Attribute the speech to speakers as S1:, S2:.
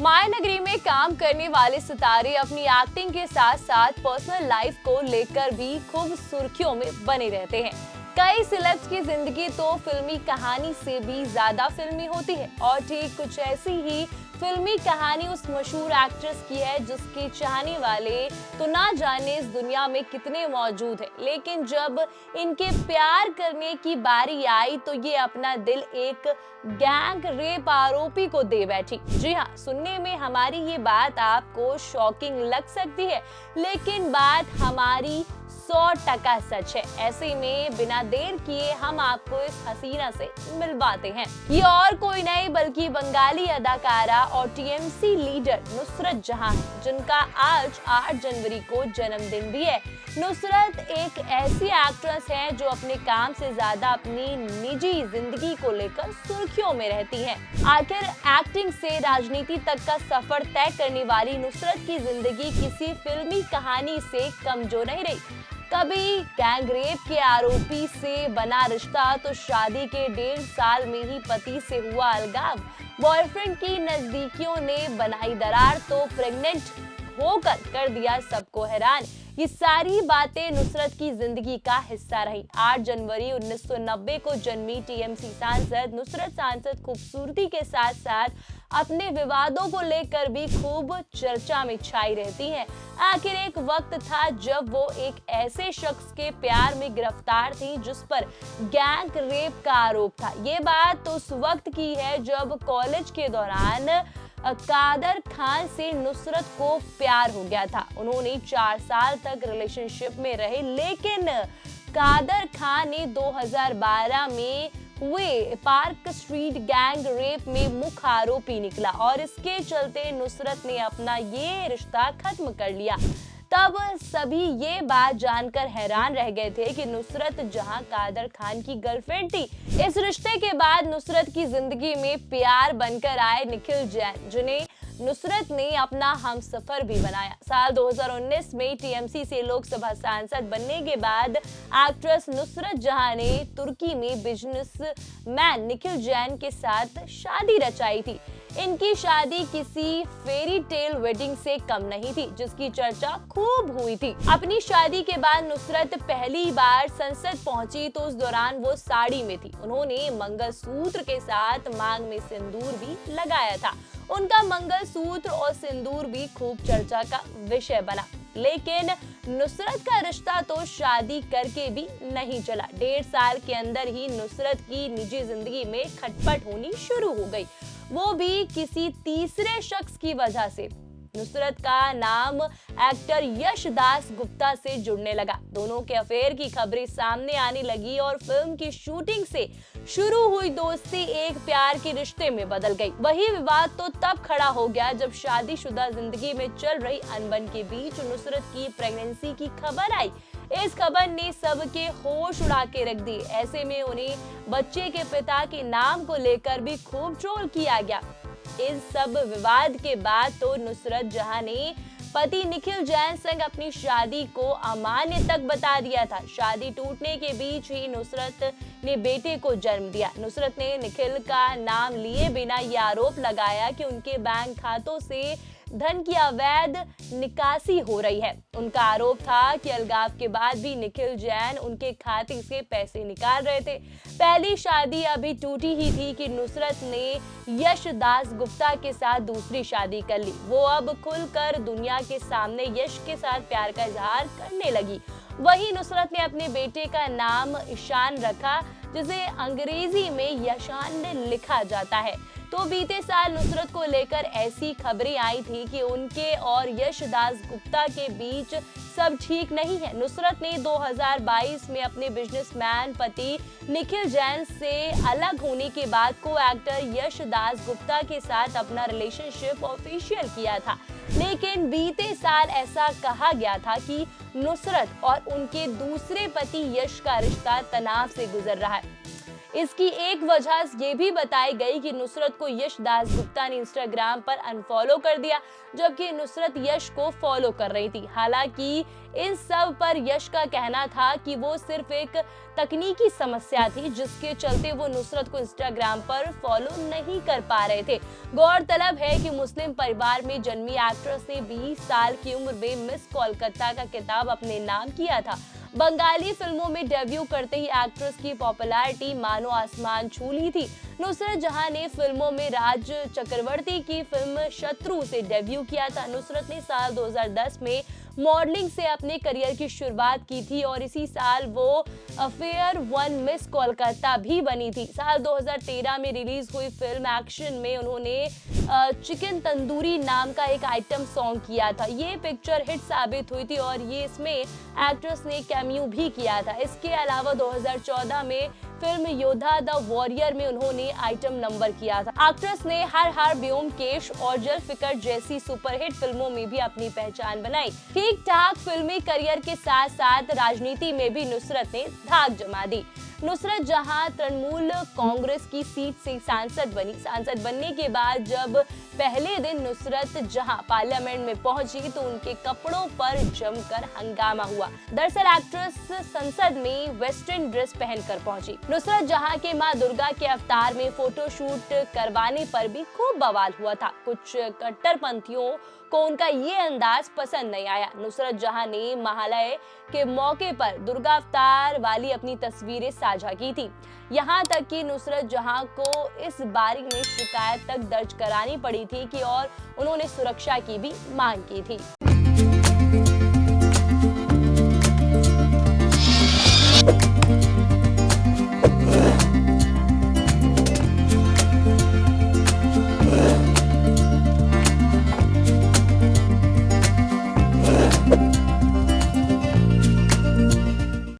S1: मायानगरी में काम करने वाले सितारे अपनी एक्टिंग के साथ साथ पर्सनल लाइफ को लेकर भी खूब सुर्खियों में बने रहते हैं। कई सेलेब्स की जिंदगी तो फिल्मी कहानी से भी ज्यादा फिल्मी होती है और ठीक कुछ ऐसी ही फिल्मी कहानी उस मशहूर एक्ट्रेस की है जिसके चाहने वाले तो ना जाने इस दुनिया में कितने मौजूद हैं, लेकिन जब इनके प्यार करने की बारी आई तो ये अपना दिल एक गैंग रेप आरोपी को दे बैठी। जी हाँ, सुनने में हमारी ये बात आपको शॉकिंग लग सकती है, लेकिन बात हमारी 100% सच है। ऐसे में बिना देर किए हम आपको इस हसीना से मिलवाते हैं। ये और कोई नहीं बल्कि बंगाली अदाकारा और टीएमसी लीडर नुसरत जहां है, जिनका आज 8 जनवरी को जन्मदिन भी है। नुसरत एक ऐसी एक्ट्रेस है जो अपने काम से ज्यादा अपनी निजी जिंदगी को लेकर सुर्खियों में रहती है। आखिर एक्टिंग से राजनीति तक का सफर तय करने वाली नुसरत की जिंदगी किसी फिल्मी कहानी से कमजोर नहीं रही। कभी गैंग रेप के आरोपी से बना रिश्ता तो शादी के 1.5 साल में ही पति से हुआ अलगाव, बॉयफ्रेंड की नजदीकियों ने बनाई दरार तो प्रेग्नेंट होकर कर दिया सबको हैरान। ये सारी बातें नुसरत की जिंदगी का हिस्सा रही। 8 जनवरी 1990 को जन्मी टीएमसी सांसद नुसरत सांसद खूबसूरती के साथ साथ अपने विवादों को लेकर भी खूब चर्चा में छाई रहती हैं। आखिर एक वक्त था जब वो एक ऐसे शख्स के प्यार में गिरफ्तार थी जिस पर गैंग रेप का आरोप था। ये बात तो उस वक्त की है जब कॉलेज के दौरान कादर खान से नुसरत को प्यार हो गया था। उन्होंने 4 साल तक रिलेशनशिप में रहे, लेकिन कादर खान ने 2012 में हुए पार्क स्ट्रीट गैंग रेप में मुख्य आरोपी निकला और इसके चलते नुसरत ने अपना ये रिश्ता खत्म कर लिया। तब सभी ये बात जानकर हैरान रह गए थे कि नुसरत जहां कादर खान की गर्लफ्रेंड थी। इस रिश्ते के बाद नुसरत की जिंदगी में प्यार बनकर आए निखिल जैन, जिन्हें नुसरत ने अपना हमसफर भी बनाया। साल 2019 में टीएमसी से लोकसभा सांसद बनने के बाद एक्ट्रेस नुसरत जहां ने तुर्की में बिजनेसमैन निखिल जैन के साथ शादी रचाई थी। इनकी शादी किसी फेरी टेल वेडिंग से कम नहीं थी, जिसकी चर्चा खूब हुई थी। अपनी शादी के बाद नुसरत पहली बार संसद पहुंची तो उस दौरान वो साड़ी में थी। उन्होंने मंगलसूत्र के साथ मांग में सिंदूर भी लगाया था। उनका मंगलसूत्र और सिंदूर भी खूब चर्चा का विषय बना, लेकिन नुसरत का रिश्ता तो शादी करके भी नहीं चला। 1.5 साल के अंदर ही नुसरत की निजी जिंदगी में खटपट होनी शुरू हो गई, वो भी किसी तीसरे शख्स की वजह से। नुसरत का नाम एक्टर यश दास गुप्ता से जुड़ने लगा। दोनों के अफेयर की खबरें सामने आने लगी और फिल्म की शूटिंग से शुरू हुई दोस्ती एक प्यार के रिश्ते में बदल गई। वही विवाद तो तब खड़ा हो गया जब शादीशुदा जिंदगी में चल रही अनबन के बीच नुसरत की प्रेगनेंसी की खबर आई। इस खबर ने सबके होश उड़ा के रख दिए। ऐसे में उन्हें बच्चे के पिता के नाम को लेकर भी खूब ट्रोल किया गया। इस सब विवाद के बाद तो नुसरत जहां ने पति निखिल जैन संग अपनी शादी को अमान्य तक बता दिया था। शादी टूटने के बीच ही नुसरत ने बेटे को जन्म दिया। नुसरत ने निखिल का नाम लिए बिना ये आरोप लगाया कि उनके बैंक खातों से धन की अवैध निकासी हो रही है। उनका आरोप था कि अलगाव के बाद भी निखिल जैन उनके खाते से पैसे निकाल रहे थे। पहली शादी अभी टूटी ही थी कि नुसरत ने यश दास गुप्ता के साथ दूसरी शादी कर ली। वो अब खुलकर दुनिया के सामने यश के साथ प्यार का इजहार करने लगी। वहीं नुसरत ने अपने बेटे का नाम ईशान रखा, जिसे अंग्रेजी में यशान लिखा जाता है। तो बीते साल नुसरत को लेकर ऐसी खबरें आई थी कि उनके और यश दास गुप्ता के बीच सब ठीक नहीं है। नुसरत ने 2022 में अपने बिजनेसमैन पति निखिल जैन से अलग होने के बाद को एक्टर यश दास गुप्ता के साथ अपना रिलेशनशिप ऑफिशियल किया था, लेकिन बीते साल ऐसा कहा गया था कि नुसरत और उनके दूसरे पति यश का रिश्ता तनाव से गुजर रहा है। इसकी एक वजह ये भी बताई गई कि नुसरत को यश दासगुप्ता ने इंस्टाग्राम पर अनफॉलो कर दिया, जबकि नुसरत यश को फॉलो कर रही थी। हालांकि इन सब पर यश का कहना था कि वो सिर्फ एक तकनीकी समस्या थी, जिसके चलते वो नुसरत को इंस्टाग्राम पर फॉलो नहीं कर पा रहे थे। गौरतलब है कि मुस्लिम परिवार में जन्मी एक्ट्रेस ने 20 साल की उम्र में मिस कोलकाता का खिताब अपने नाम किया था। बंगाली फिल्मों में डेब्यू करते ही एक्ट्रेस की पॉपुलैरिटी मानो आसमान छू ली थी। नुसरत जहां ने फिल्मों में राज चक्रवर्ती की फिल्म शत्रु से डेब्यू किया था। नुसरत ने साल 2010 में मॉडलिंग से अपने करियर की शुरुआत की थी और इसी साल वो अफेयर वन मिस कोलकाता भी बनी थी। साल 2013 में रिलीज हुई फिल्म एक्शन में उन्होंने चिकन तंदूरी नाम का एक आइटम सॉन्ग किया था। ये पिक्चर हिट साबित हुई थी और ये इसमें एक्ट्रेस ने कैमियो भी किया था। इसके अलावा 2014 में फिल्म योद्धा द वॉरियर में उन्होंने आइटम नंबर किया था। एक्ट्रेस ने हर हर ब्योमकेश और जुल्फिकर जैसी सुपरहिट फिल्मों में भी अपनी पहचान बनाई। ठीक ठाक फिल्मी करियर के साथ साथ राजनीति में भी नुसरत ने धाक जमा दी। नुसरत जहां तृणमूल कांग्रेस की सीट से सांसद बनने के बाद जब पहले दिन नुसरत जहां पार्लियामेंट में पहुंची तो उनके कपड़ों पर जमकर हंगामा हुआ। दरअसल एक्ट्रेस संसद में वेस्टर्न ड्रेस पहनकर पहुंची। नुसरत जहां के मां दुर्गा के अवतार में फोटोशूट करवाने पर भी खूब बवाल हुआ था। कुछ कट्टरपंथियों को उनका ये अंदाज पसंद नहीं आया। नुसरत जहां ने महालय के मौके पर दुर्गा अवतार वाली अपनी तस्वीरें साझा की थी। यहाँ तक कि नुसरत जहां को इस बारे में शिकायत तक दर्ज करानी पड़ी थी कि और उन्होंने सुरक्षा की भी मांग की थी।